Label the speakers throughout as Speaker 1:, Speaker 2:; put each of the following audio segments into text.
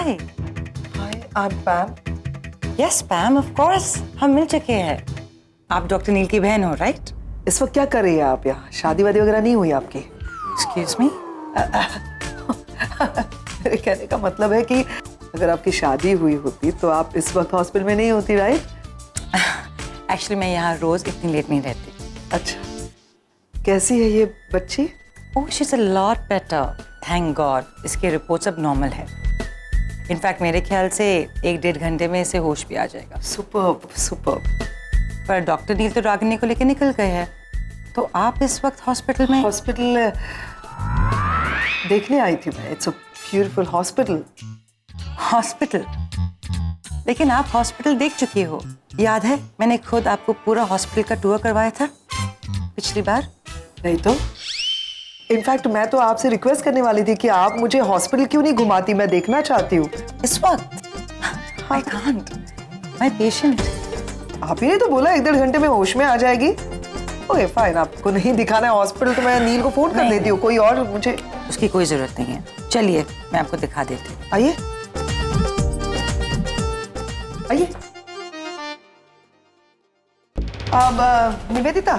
Speaker 1: हाय
Speaker 2: आप पैम?
Speaker 1: Yes पैम, of course हम मिल चुके हैं। आप डॉक्टर नील की बहन हो, राइट?
Speaker 2: इस वक्त क्या कर रही है आप यहाँ? शादी वादी वगैरह नहीं हुई आपकी?
Speaker 1: Excuse me?
Speaker 2: मेरे कहने का मतलब है कि अगर आपकी शादी हुई होती तो आप इस वक्त हॉस्पिटल में नहीं होती, राइट?
Speaker 1: एक्चुअली मैं यहाँ रोज इतनी लेट नहीं रहती।
Speaker 2: अच्छा, कैसी है ये बच्ची?
Speaker 1: ओह she is a lot better, thank God. इसके रिपोर्ट्स अब नॉर्मल है। इनफैक्ट मेरे ख्याल से 1-1.5 घंटे में इसे होश भी आ जाएगा।
Speaker 2: Superb superb.
Speaker 1: पर डॉक्टर नील तो रागिनी को लेकर निकल गए हैं, तो आप इस वक्त हॉस्पिटल में?
Speaker 2: हॉस्पिटल देखने आई थी मैं। It's a beautiful hospital.
Speaker 1: Hospital? लेकिन आप हॉस्पिटल देख चुकी हो, याद है मैंने खुद आपको पूरा हॉस्पिटल का टूर करवाया था पिछली बार।
Speaker 2: नहीं तो इनफैक्ट मैं तो आपसे रिक्वेस्ट करने वाली थी कि आप मुझे हॉस्पिटल क्यों नहीं घुमाती, मैं देखना चाहती हूँ
Speaker 1: इस वक्त। I can't, my patient.
Speaker 2: आप ही ने तो बोला 1-1.5 घंटे में होश में आ जाएगी। ओके फाइन, आपको नहीं दिखाना है हॉस्पिटल तो मैं नील को फोन कर देती हूँ, कोई और मुझे।
Speaker 1: उसकी कोई जरूरत नहीं है, चलिए मैं आपको दिखा देती हूँ।
Speaker 2: आइए आइए। अब निवेदिता,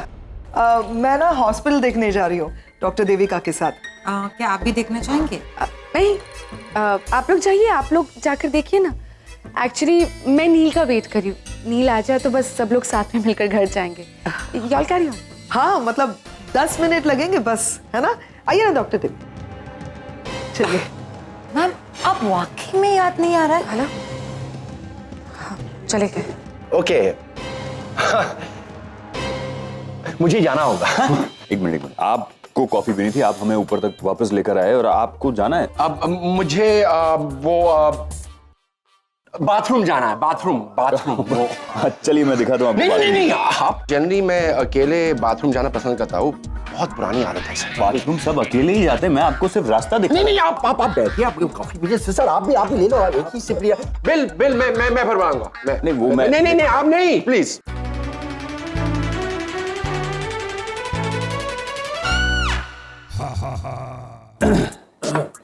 Speaker 2: मैं ना हॉस्पिटल देखने जा रही हूँ डॉक्टर देविका के साथ।
Speaker 1: क्या आप भी देखना चाहेंगे?
Speaker 3: नहीं, आप लोग जाइए, आप लोग जाकर देखिए ना। एक्चुअली मैं नील का वेट कर रही हूँ। नील आ जाए तो बस सब लोग साथ में मिलकर घर जाएंगे। y'all carry on।
Speaker 2: हाँ मतलब 10 मिनट लगेंगे बस, है ना? आइए ना डॉक्टर देवी, चलिए।
Speaker 1: मैम आप वाकई में याद नहीं आ रहा है
Speaker 3: ना? हाँ, चले गए।
Speaker 4: ओके मुझे जाना होगा।
Speaker 5: एक मिनट, आपको कॉफी पीनी थी, आप हमें ऊपर तक वापस लेकर आए और आपको जाना है।
Speaker 4: अब मुझे बाथरूम जाना है। बाथरूम वो।
Speaker 5: चलिए मैं दिखाता हूँ आपको।
Speaker 4: नहीं आप जनरली मैं अकेले बाथरूम जाना पसंद करता हूँ, बहुत पुरानी आदत है सर।
Speaker 5: बाथरूम सब अकेले ही जाते हैं, मैं आपको सिर्फ रास्ता दिखा।
Speaker 4: नहीं आप बैठिए, आप कॉफी पीजिए। सर आप भी ले लो, एक ही सिप लिया। बिल मैं भरवाऊंगा। नहीं आप नहीं, प्लीज।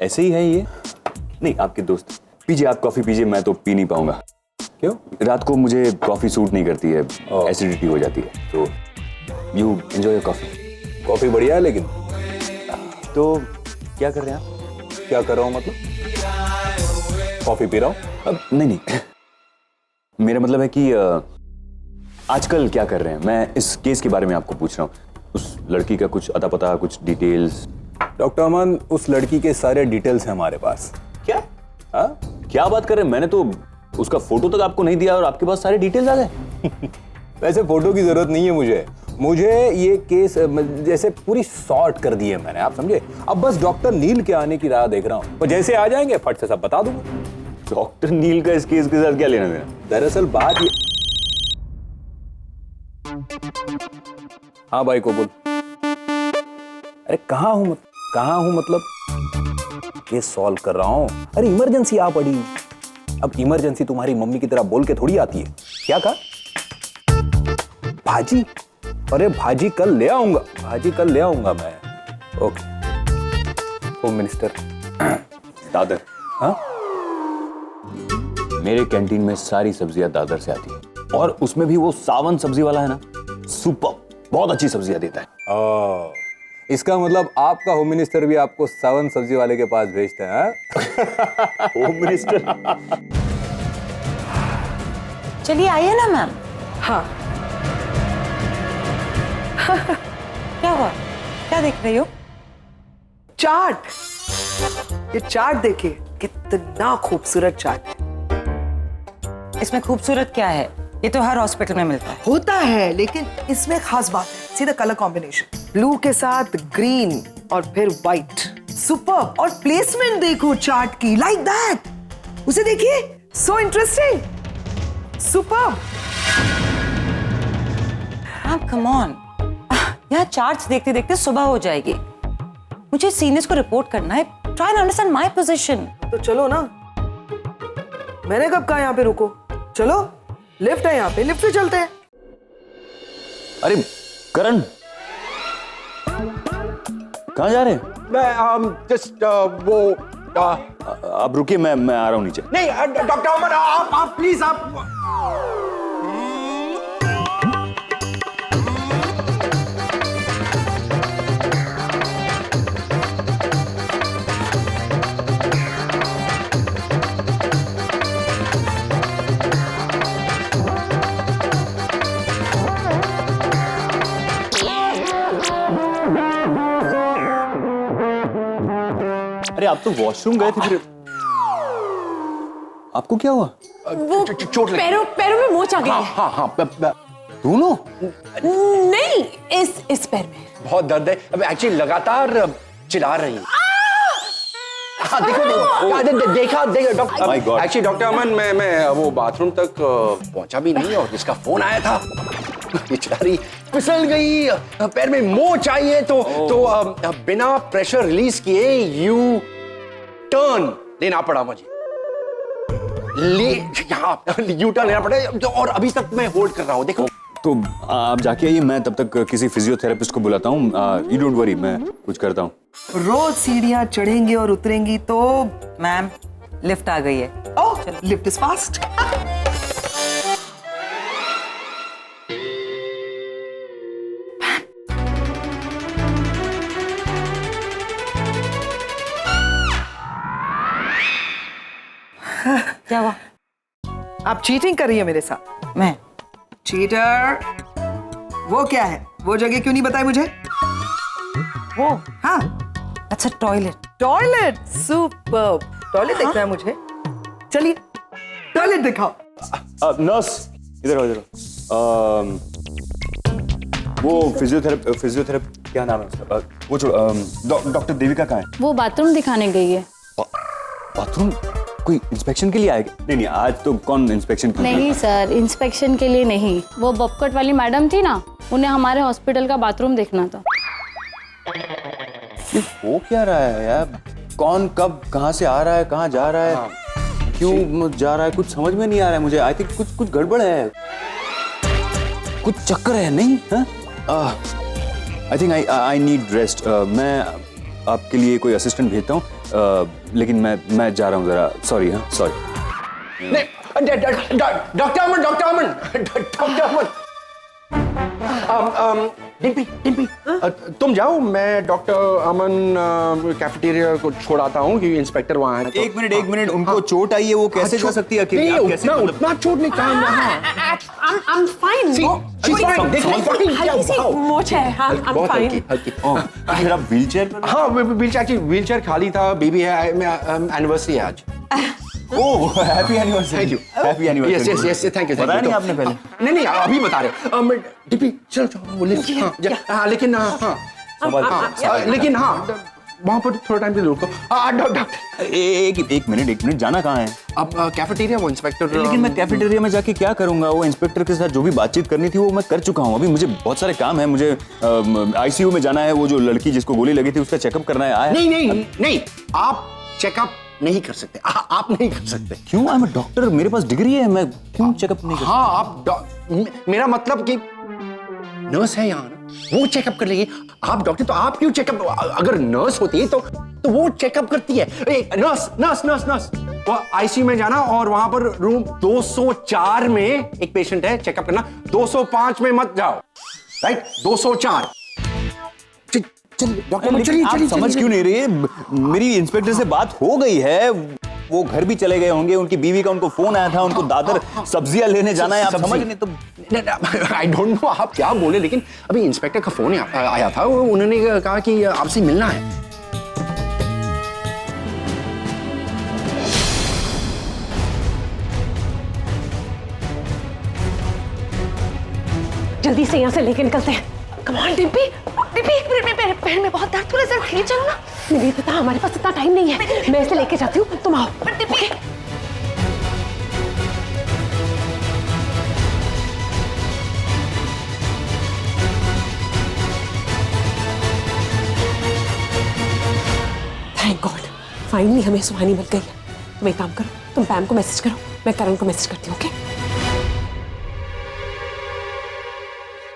Speaker 5: ऐसे ही है ये। नहीं आपके दोस्त। पीजिए, आप कॉफी पीजिए, मैं तो पी नहीं पाऊंगा। क्यों? रात को मुझे कॉफी सूट नहीं करती है, एसिडिटी हो जाती है। तो you enjoy your coffee.
Speaker 6: Coffee बढ़िया है, लेकिन
Speaker 5: तो क्या कर रहे हैं आप?
Speaker 6: क्या कर रहा हूँ मतलब? कॉफी पी रहा हूँ।
Speaker 5: अब नहीं मेरा मतलब है कि आजकल क्या कर रहे हैं। मैं इस केस के बारे में आपको पूछ रहा हूँ। उस लड़की का कुछ अता पता, कुछ डिटेल्स।
Speaker 6: डॉक्टर अमन, उस लड़की के सारे डिटेल्स हैं हमारे पास।
Speaker 5: क्या? हाँ क्या बात कर रहे हैं? मैंने तो उसका फोटो तक आपको नहीं दिया और आपके पास सारे डिटेल्स आ गए।
Speaker 6: वैसे फोटो की जरूरत नहीं है मुझे ये केस जैसे पूरी सॉर्ट कर दी है मैंने, आप समझे? अब बस डॉक्टर नील के आने की राह देख रहा हूँ, तो जैसे आ जाएंगे फट से सब बता दूंगा।
Speaker 5: डॉक्टर नील का इस केस के साथ क्या लेना देना?
Speaker 6: दरअसल बात ये। हाँ भाई को बोल। अरे कहाँ हूँ मतलब केस सॉल्व कर रहा हूँ। अरे इमरजेंसी आ पड़ी। अब इमरजेंसी तुम्हारी मम्मी की तरह बोल के थोड़ी आती है। क्या कहा? भाजी? अरे भाजी कल ले आऊंगा मैं। ओके। Home minister
Speaker 5: Dadar.
Speaker 6: हाँ?
Speaker 5: मेरे कैंटीन में सारी सब्जियां दादर से आती है, और उसमें भी वो सावन सब्जी वाला है ना, सुपर, बहुत अच्छी सब्जियां देता है।
Speaker 6: इसका मतलब आपका होम मिनिस्टर भी आपको सावन सब्जी वाले के पास भेजते हैं?
Speaker 5: Home minister.
Speaker 1: चलिए आइए ना मैम।
Speaker 2: हाँ।
Speaker 1: क्या हुआ? क्या देख रही हो?
Speaker 2: चाट। ये चाट देखिए, कितना खूबसूरत चाट।
Speaker 1: इसमें खूबसूरत क्या है? ये तो हर हॉस्पिटल में मिलता है।
Speaker 2: होता है, लेकिन इसमें खास बात है, सीधा कलर कॉम्बिनेशन, ब्लू के साथ ग्रीन और फिर व्हाइट। सुपर्ब। और प्लेसमेंट देखो चाट की, लाइक दैट। उसे देखिए, so interesting, superb.
Speaker 1: Come on, यहाँ चार्ट्स देखते देखते सुबह हो जाएगी। मुझे सीनियर्स को रिपोर्ट करना है। Try and understand my position.
Speaker 2: तो चलो ना, मैंने कब कहा यहाँ पे रुको? चलो, लिफ्ट है यहाँ पे, लिफ्ट से चलते हैं।
Speaker 5: अरे करण, कहाँ जा रहे हैं?
Speaker 4: मैं जस्ट वो
Speaker 5: आप रुकिए, मैं आ रहा हूँ नीचे।
Speaker 4: नहीं डॉक्टर अमन, आप प्लीज आप।
Speaker 5: अरे आप तो वॉशरूम गए थे, फिर आपको क्या हुआ?
Speaker 7: वो
Speaker 4: चोट लगी।
Speaker 7: पैरों में मोच आ गई है।
Speaker 4: हाँ
Speaker 5: दोनों?
Speaker 7: नहीं, इस पैर में
Speaker 4: बहुत दर्द है। अब एक्चुअली लगातार चिल्ला रही है। हाँ देखो देखा
Speaker 5: My God.
Speaker 4: एक्चुअली डॉक्टर अमन, मैं वो बाथरूम तक पहुंचा भी नहीं और जिसका फोन आया था ये चिल्ला रही, फिसल गई, पैर में मोच आई है, तो बिना प्रेशर रिलीज किए यू टर्न लेना पड़ा मुझे। यू टर्न लेना पड़ा और अभी तक मैं होल्ड कर रहा हूँ। देखो
Speaker 5: तो आप जाके आइए, मैं तब तक किसी फिजियोथेरेपिस्ट को बुलाता हूँ। यू डोंट वरी, मैं कुछ करता हूँ।
Speaker 2: रोज सीढ़ियां चढ़ेंगी और उतरेंगी तो
Speaker 1: मैम लिफ्ट आ गई है।
Speaker 2: ओह, लिफ्ट इज फास्ट।
Speaker 1: क्या हुआ?
Speaker 2: आप चीटिंग कर रही है मेरे साथ।
Speaker 1: मैं?
Speaker 2: चीटर, वो क्या है? वो जगह क्यों नहीं बताई मुझे?
Speaker 1: वो
Speaker 2: हाँ,
Speaker 1: अच्छा टॉयलेट।
Speaker 2: टॉयलेट। सुपर्ब। टॉयलेट देखना है मुझे। चलिए टॉयलेट दिखाओ।
Speaker 5: नर्स इधर आओ, इधर आओ। वो फिजियोथेरेपी क्या नाम है उसका? वो डॉक्टर देविका कहाँ है?
Speaker 8: वो बाथरूम दिखाने गई है।
Speaker 5: बाथरूम? कोई इंस्पेक्शन के लिए आएगा? नहीं, आज तो कौन इंस्पेक्शन के लिए?
Speaker 8: नहीं सर, इंस्पेक्शन के लिए नहीं। वो बपकट वाली मैडम थी ना, उन्हें हमारे हॉस्पिटल का बाथरूम देखना था।
Speaker 5: वो क्या रहा है यार? कौन कब कहाँ से आ रहा है, कहाँ जा रहा है, क्यों जा रहा है, कुछ समझ में नहीं आ रहा है मुझे। आई थिंक कुछ गड़बड़ है, कुछ चक्कर है। नहीं I think I need rest. मैं आपके लिए कोई असिस्टेंट भेजता हूँ, लेकिन मैं जा रहा हूँ जरा। सॉरी। हाँ सॉरी।
Speaker 4: डॉक्टर अमन डिम्पी तुम जाओ, मैं डॉक्टर अमन कैफेटेरिया को छोड़ाता हूँ क्योंकि इंस्पेक्टर वहाँ है।
Speaker 5: एक मिनट, उनको चोट आई है, वो कैसे जा सकती है अकेले? आप कैसे?
Speaker 4: उतना चोट नहीं कहा।
Speaker 7: I'm fine। हल्की सी मोच है। I'm fine।
Speaker 5: फिर आप व्हीलचेयर पर?
Speaker 4: हाँ व्हीलचेयर खाली था। बेबी है, एनिवर्सरी है आज।
Speaker 5: ओह happy anniversary.
Speaker 4: Thank you.
Speaker 5: Happy anniversary.
Speaker 4: Yes thank you.
Speaker 5: बताया नहीं आपने पहले?
Speaker 4: नहीं अभी बता रहे। डिम्पी चलो वो लिफ्ट। हाँ लेकिन लेकिन वहाँ पर थोड़ा टाइम के लिए रुको। डॉक्टर
Speaker 5: एक मिनट, जाना कहाँ है?
Speaker 4: अब कैफेटेरिया, वो इंस्पेक्टर।
Speaker 5: लेकिन मैं कैफेटेरिया में जाके क्या करूंगा? वो इंस्पेक्टर के साथ जो भी बातचीत करनी थी वो मैं कर चुका हूँ। अभी मुझे बहुत सारे काम है। मुझे आईसीयू में जाना है, वो जो लड़की जिसको गोली लगी थी उसका चेकअप करना है। आया?
Speaker 4: नहीं आप चेकअप नहीं कर सकते। आप नहीं कर सकते।
Speaker 5: क्यों? आई एम अ डॉक्टर, मेरे पास डिग्री है, मैं क्यों चेकअप नहीं कर सकता?
Speaker 4: हाँ आप मेरा मतलब कि नर्स है यहाँ ना, वो चेकअप कर लेगी। आप डॉक्टर तो आप क्यों चेकअप? अगर नर्स होती तो वो चेकअप करती है। नर्स वो आईसीयू में जाना और वहां पर रूम 204 में एक पेशेंट है, चेकअप करना। 205 में मत जाओ, राइट? 204।
Speaker 5: चलिए समझ क्यों नहीं रही है? मेरी इंस्पेक्टर से बात हो गई है, वो घर भी चले गए होंगे, उनकी बीवी का उनको फोन आया था, उनको दादर सब्जियां लेने जाना है। आप समझ नहीं तो?
Speaker 4: आई डोंट नो आप क्या बोले, लेकिन अभी इंस्पेक्टर का फोन आया था। उन्होंने कहा कि आपसे मिलना है।
Speaker 7: जल्दी से यहाँ से लेके निकलते हैं। कम ऑन डिम्पी, मेरे पैर में बहुत दर्द हो रहा है, जरा खींच चलो ना। मुझे पता, हमारे पास इतना टाइम नहीं है। मैं इसे लेके जाती हूँ, तुम आओ। ओके। थैंक गॉड, फाइनली हमें सुहानी मिल गई है। तुम एक काम करो, तुम पैम को मैसेज करो, मैं करण को मैसेज करती हूँ। Okay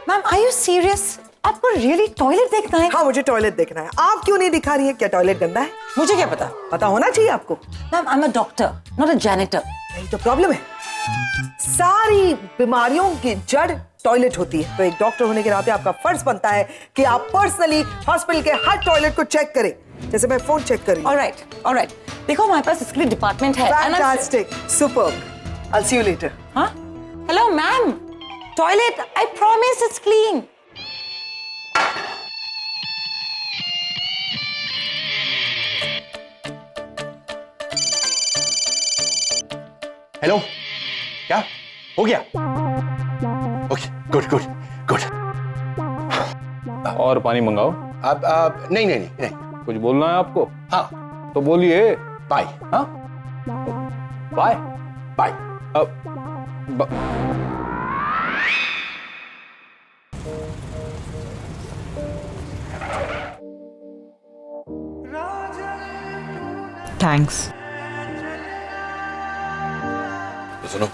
Speaker 1: ma'am are you serious? आपको रियली टॉयलेट देखना है?
Speaker 2: हाँ, मुझे टॉयलेट देखना है। आप क्यों नहीं दिखा रही है? क्या टॉयलेट गंदा है?
Speaker 1: मुझे क्या पता?
Speaker 2: पता होना चाहिए आपको।
Speaker 1: Ma'am, I am a doctor, not a janitor.
Speaker 2: यही तो प्रॉब्लम है। सारी बीमारियों की जड़ टॉयलेट होती है। तो एक डॉक्टर होने के नाते आपका फर्ज बनता है कि आप पर्सनली हॉस्पिटल के हर टॉयलेट को चेक करें, जैसे मैं फोन चेक कर रही हूँ।
Speaker 1: ऑलराइट। देखो हमारे पास इसके लिए डिपार्टमेंट है।
Speaker 2: Fantastic, superb. I'll see you later.
Speaker 1: हाँ? Hello ma'am, toilet, I promise it's clean.
Speaker 4: Hello, क्या हो गया? Okay, good good good.
Speaker 6: और पानी मंगाओ।
Speaker 4: अब नहीं नहीं नहीं नहीं।
Speaker 6: कुछ बोलना है आपको?
Speaker 4: हाँ,
Speaker 6: तो बोलिए।
Speaker 4: बाय।
Speaker 6: हाँ, बाय
Speaker 4: बाय।
Speaker 9: थैंक्स।
Speaker 10: तो सुनो,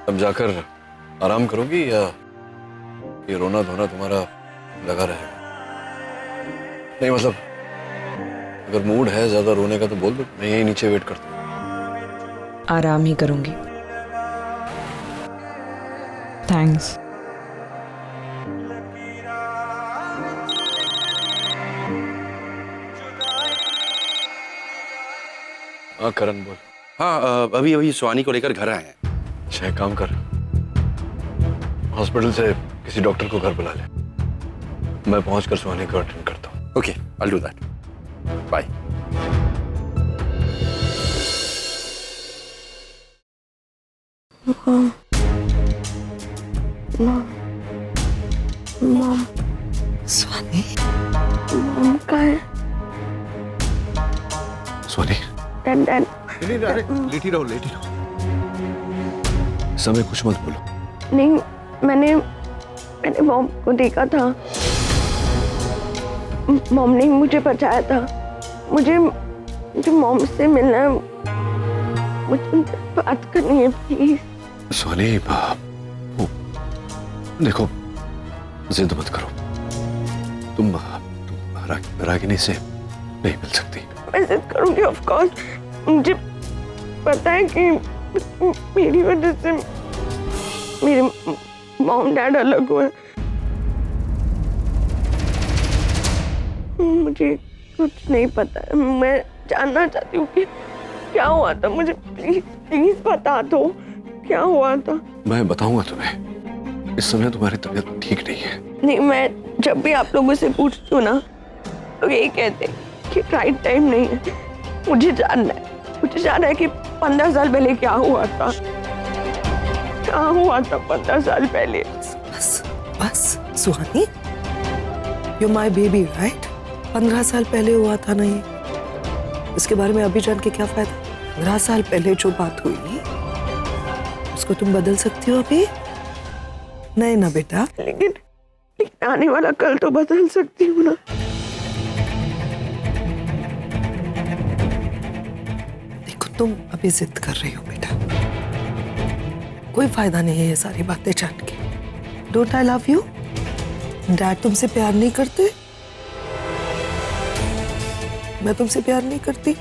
Speaker 10: अब जाकर आराम करोगी या ये रोना धोना तुम्हारा लगा रहेगा? नहीं मतलब अगर मूड है ज्यादा रोने का तो बोल दो, मैं यही नीचे वेट करता हूँ।
Speaker 9: आराम ही करूंगी। थैंक्स।
Speaker 10: हाँ करण बोल।
Speaker 4: हाँ, अभी अभी सुहानी को लेकर घर आए हैं।
Speaker 10: अच्छा एक काम कर, हॉस्पिटल से किसी डॉक्टर को घर बुला ले, मैं पहुंचकर सुहानी को अटेंड करता हूँ।
Speaker 4: Okay, I will do that. Bye.
Speaker 1: Swati,
Speaker 3: mom का है।
Speaker 10: सुहानी
Speaker 3: डैड
Speaker 10: लेटी रहो, लेटी रहो। समय कुछ मत बोलो।
Speaker 3: नहीं, मैंने मॉम को देखा था। मॉम ने मुझे बचाया था। मुझे मॉम से मिलना है, मुझे उनसे बात करनी है प्लीज।
Speaker 10: सुहानी देखो, जिद मत करो। तुम रागिनी से नहीं मिल सकती।
Speaker 3: मैं जिद करूंगी ऑफ कोर्स। मुझे पता है कि मेरी वजह से मेरे मॉम डैड अलग हुए। मुझे कुछ नहीं पता है। मैं जानना चाहती हूँ कि क्या हुआ था। मुझे प्लीज बता दो क्या हुआ था।
Speaker 10: मैं बताऊंगा तुम्हें। इस समय तुम्हारी तबीयत ठीक नहीं है।
Speaker 3: नहीं, मैं जब भी आप लोगों से पूछती हूँ ना तो यही कहते हैं कि राइट टाइम नहीं है। मुझे जानना है, मुझे जानना है कि 15 साल पहले क्या हुआ था। क्या हुआ था 15 साल पहले।
Speaker 2: बस बस सुहानी, यू माई बेबी राइट? 15 साल पहले हुआ था ना ये, इसके बारे में अभी जान के क्या फायदा? 15 साल पहले जो बात हुई उसको तुम बदल सकती हो अभी? नहीं ना बेटा।
Speaker 3: लेकिन आने वाला कल तो बदल सकती हूँ ना।
Speaker 2: देखो तुम अभी जिद कर रही हो बेटा, कोई फायदा नहीं है ये सारी बातें जान के। Don't I love you? Dad तुमसे प्यार नहीं करते? मैं तुमसे प्यार नहीं करती?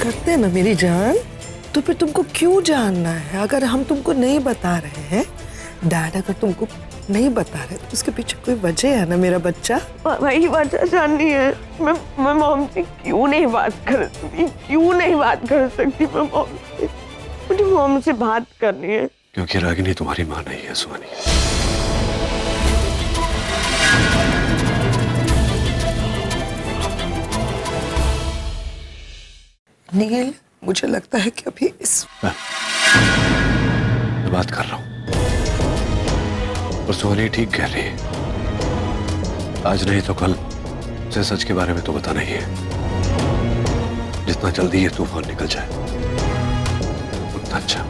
Speaker 2: करते ना मेरी जान। तो फिर तुमको क्यों जानना है? अगर हम तुमको नहीं बता रहे हैं, डैड अगर तुमको नहीं बता रहे तो उसके पीछे कोई वजह है ना मेरा बच्चा।
Speaker 3: वही वजह जाननी है। मैं मॉम से क्यों नहीं बात कर सकती? क्यों नहीं बात कर सकती मैं मॉम से? मुझे मॉम से बात करनी है।
Speaker 10: क्योंकि रागिनी तुम्हारी माँ नहीं है सुहानी।
Speaker 2: नील, मुझे लगता है कि अभी इस
Speaker 10: मैं बात कर रहा हूँ और सुहानी ठीक कह रही है। आज नहीं तो कल उसे सच के बारे में तो बताना ही है। जितना जल्दी ये तूफान निकल जाए उतना अच्छा।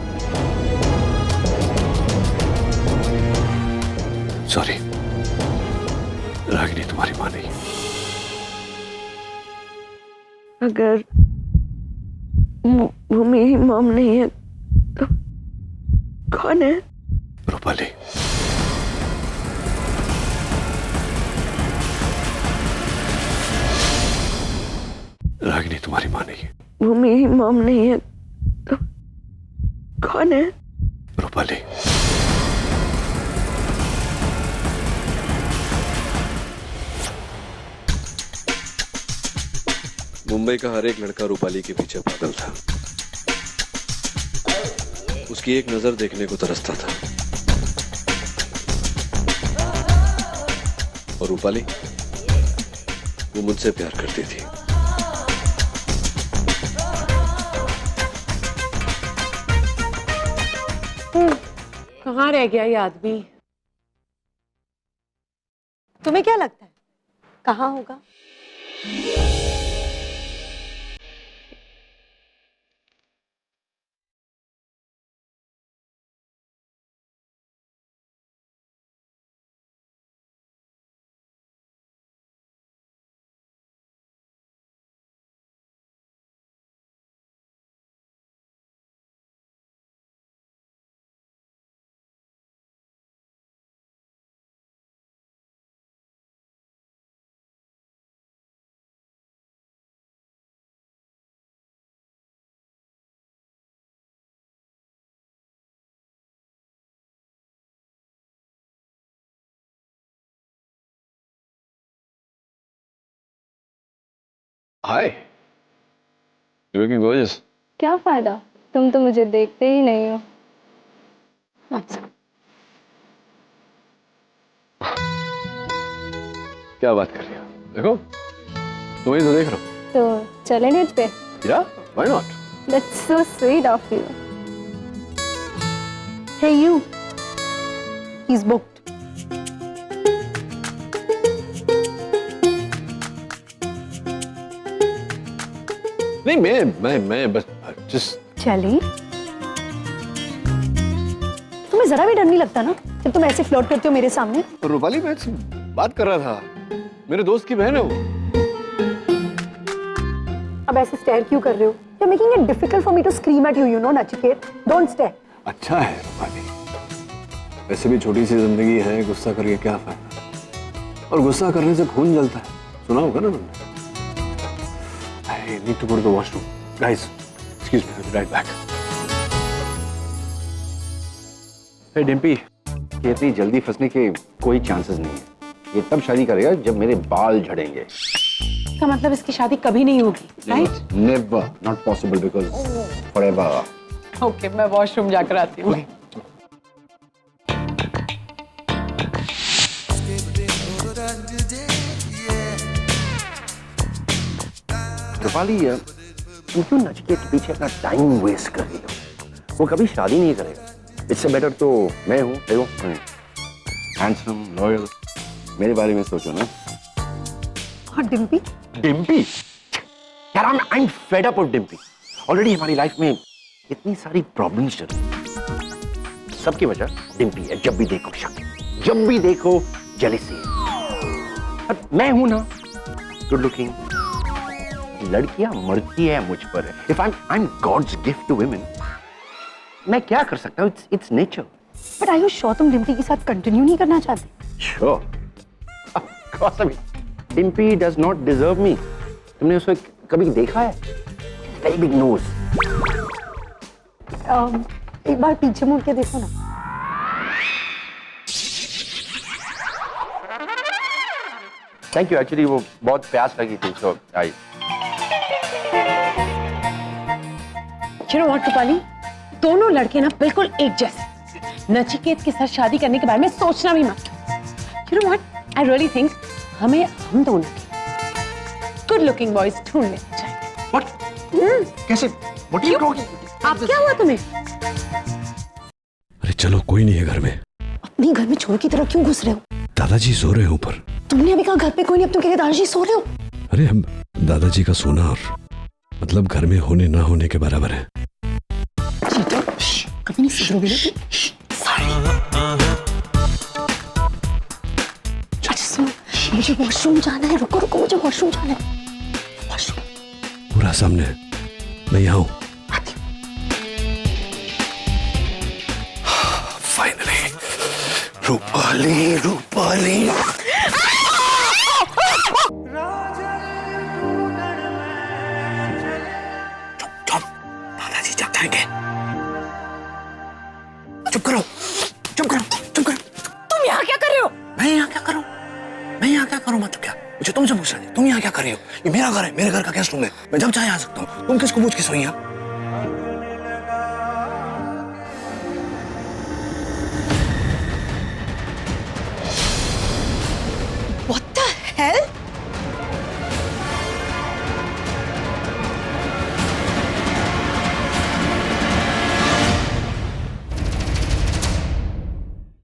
Speaker 10: सॉरी, रागिनी तुम्हारी माँ नहीं।
Speaker 3: अगर वो मेरी मॉम नहीं है तो कौन है?
Speaker 10: रूपाली। तुम्हारी माँ नहीं है।
Speaker 3: वो मेरी मॉम नहीं है तो कौन है?
Speaker 10: रूपाली। मुंबई का हर एक लड़का रूपाली के पीछे पागल था। उसकी एक नजर देखने को तरसता था। और रूपाली वो मुझसे प्यार करती थी।
Speaker 7: कहाँ रह गया ये आदमी?
Speaker 1: तुम्हें क्या लगता है कहाँ होगा?
Speaker 10: हाय, यू लुकिंग गॉर्जियस।
Speaker 8: क्या फायदा, तुम तो मुझे देखते ही नहीं हो। अच्छा,
Speaker 10: क्या बात कर रही हो? देखो तुम्हें तो देख रहा हूँ।
Speaker 8: तो चले डेट पे?
Speaker 10: या why not?
Speaker 8: That's so sweet of you.
Speaker 7: Hey you. He's booked.
Speaker 10: नहीं, मैं बस जस्ट।
Speaker 7: चली? तुम्हें जरा भी डर नहीं लगता ना जब तुम ऐसे फ्लर्ट करते हो मेरे सामने?
Speaker 10: रूपाली मैं बात कर रहा था, मेरे दोस्त की बहन है वो।
Speaker 7: अब ऐसे स्टेयर क्यों कर रहे हो? You're making it difficult for me to scream at you, you know, Nachiket. Don't stare.
Speaker 10: अच्छा है रूपाली, वैसे भी छोटी सी जिंदगी है, गुस्सा करके क्या फायदा? और गुस्सा करने से खून जलता है, सुना होगा ना तुमने? I need to go to the washroom. Guys, excuse me, I'll be right back.
Speaker 4: Hey Dimpy, ये इतनी जल्दी फंसने के कोई चांसेस नहीं है। ये तब शादी करेगा जब मेरे बाल झड़ेंगे।
Speaker 7: का मतलब इसकी शादी कभी नहीं होगी, right?
Speaker 4: Never, not possible because forever.
Speaker 7: Okay, मैं वॉशरूम जाकर आती हूँ।
Speaker 4: रूपाली, तुम क्यों नचिकेत के पीछे अपना टाइम वेस्ट कर रही हो? वो कभी शादी नहीं करेगा। इससे बेटर तो मैं हूँ, देखो, हैंडसम, लॉयल। मेरे बारे में सोचो ना।
Speaker 7: हाँ, डिम्पी?
Speaker 4: डिम्पी? यार, I am fed up of Dimpy. Already हमारी लाइफ में इतनी सारी प्रॉब्लम्स चल रही, सबकी वजह डिम्पी है। जब भी देखो शक, जब भी देखो जेलसी। मैं हूं ना गुड लुकिंग, लड़कियां मरती है मुझ पर। If I am God's gift to women, मैं क्या कर सकता हूँ? It's nature.
Speaker 7: But are you sure तुम डिम्पी के साथ कंटिन्यू नहीं करना चाहते?
Speaker 4: Sure, of course. Dimpy does not deserve me. तुमने उसे कभी देखा है? Very big nose.
Speaker 7: एक बार पीछे मुड़ के देखो ना।
Speaker 4: Thank you. एक्चुअली वो बहुत प्यास लगी थी, सो आई।
Speaker 7: You know what, Rupali? दोनों लड़के ना बिल्कुल एक जैसे। नचिकेत के साथ शादी करने के बारे में सोचना भी मत। You know what? I really think हमें हम दोनों गुड लुकिंग बॉयज ढूंढने चाहिए।
Speaker 4: What? कैसे? What are you talking?
Speaker 7: आप क्या हुआ तुम्हें?
Speaker 10: अरे चलो, कोई नहीं है घर में।
Speaker 7: अपनी घर में चोर की तरह क्यों घुस रहे हो?
Speaker 10: दादाजी सो रहे हैं ऊपर।
Speaker 7: तुमने अभी कहा घर पे कोई नहीं, अब तुम कह रहे दादाजी सो रहे हो?
Speaker 10: अरे हम दादाजी का सोना और मतलब घर में होने ना होने के बराबर है।
Speaker 7: चीटर, कभी नहीं सुधरोगे ना तुम। सॉरी। अच्छा सुनो, मुझे वॉशरूम जाना है। रुको रुको, मुझे वॉशरूम जाना है। वॉशरूम
Speaker 10: पूरा सामने है, मैं यहाँ हूँ।
Speaker 7: आती हूँ।
Speaker 10: फाइनली रूपाली, रूपाली।
Speaker 4: बताएंगे। चुप करो, चुप करो, चुप करो।
Speaker 7: तुम यहाँ क्या कर रहे हो?
Speaker 4: मैं यहाँ क्या करूँ? मैं यहाँ क्या करूँ मतलब क्या? मुझे तुमसे पूछना नहीं, तुम यहाँ क्या कर रही हो? ये मेरा घर है, मेरे घर का गेस्ट रूम है, मैं जब चाहे आ सकता हूँ। तुम किसको पूछ के सोई यहाँ?
Speaker 2: What the hell?